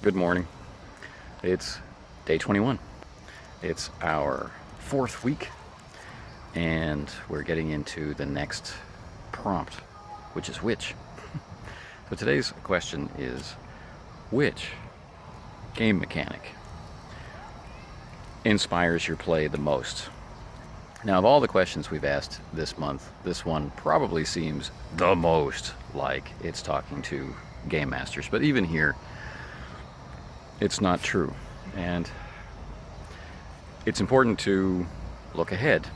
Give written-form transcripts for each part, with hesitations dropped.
Good morning. It's day 21. It's our 4th week, and we're getting into the next prompt, which is which. So today's question is, which game mechanic inspires your play the most? Now, of all the questions we've asked this month, this one probably seems the most like it's talking to game masters, but even here, it's not true. And it's important to look ahead,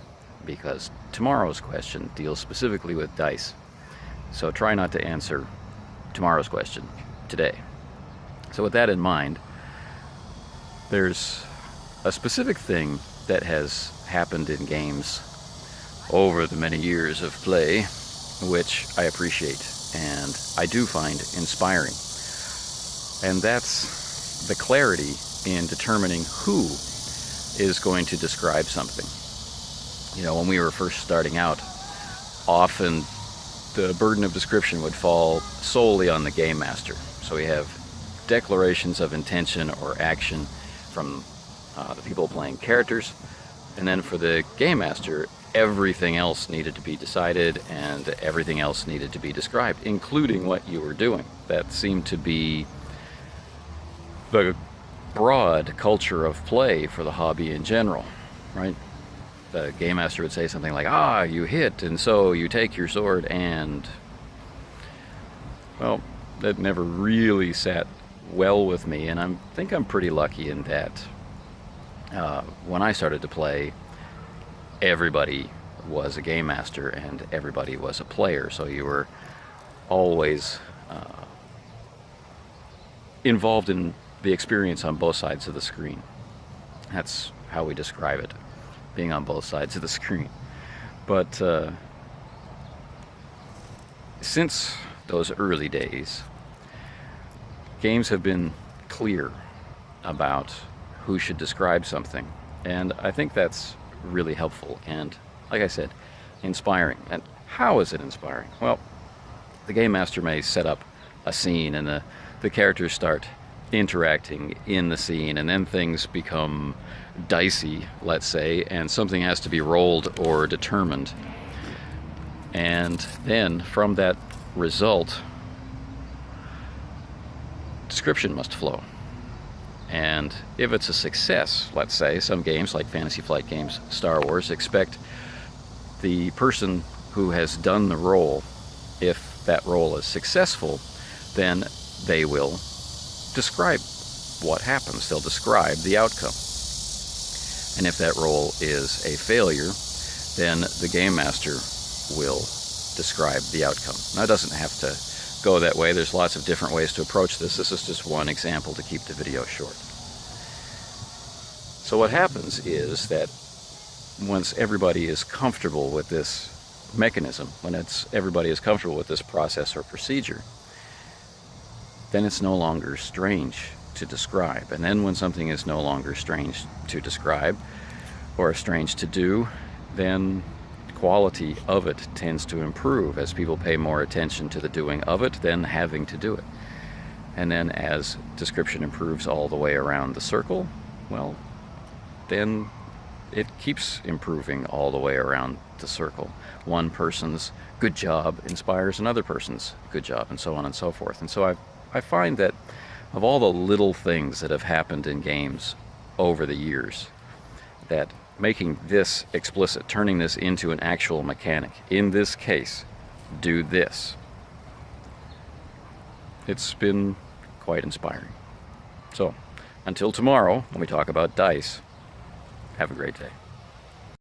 because tomorrow's question deals specifically with dice. So try not to answer tomorrow's question today. So with that in mind, there's a specific thing that has happened in games over the many years of play, which I appreciate and I do find inspiring. And that's the clarity in determining who is going to describe something. You know, when we were first starting out, often the burden of description would fall solely on the game master. So we have declarations of intention or action from the people playing characters, and then for the game master, everything else needed to be decided and everything else needed to be described, including what you were doing. That seemed to be the broad culture of play for the hobby in general, right? The game master would say something like, you hit, and so you take your sword and... Well, that never really sat well with me, and I think I'm pretty lucky in that when I started to play, everybody was a game master and everybody was a player, so you were always involved in the experience on both sides of the screen. That's how we describe it, being on both sides of the screen. But since those early days, games have been clear about who should describe something, and I think that's really helpful and, like I said, inspiring. And how is it inspiring? Well, the game master may set up a scene and the characters start interacting in the scene, and then things become dicey, let's say, and something has to be rolled or determined. And then from that result, description must flow. And if it's a success, let's say, some games like Fantasy Flight Games, Star Wars, expect the person who has done the role, if that role is successful, then they will describe what happens. They'll describe the outcome. And if that role is a failure, then the game master will describe the outcome. Now, it doesn't have to go that way. There's lots of different ways to approach this. This is just one example to keep the video short. So what happens is that once everybody is comfortable with this mechanism, when everybody is comfortable with this process or procedure, then it's no longer strange to describe. And then when something is no longer strange to describe or strange to do, then quality of it tends to improve as people pay more attention to the doing of it than having to do it. And then as description improves all the way around the circle, well, then it keeps improving all the way around the circle. One person's good job inspires another person's good job, and so on and so forth. And so I find that of all the little things that have happened in games over the years, that making this explicit, turning this into an actual mechanic, in this case, do this, it's been quite inspiring. So, until tomorrow, when we talk about dice, have a great day.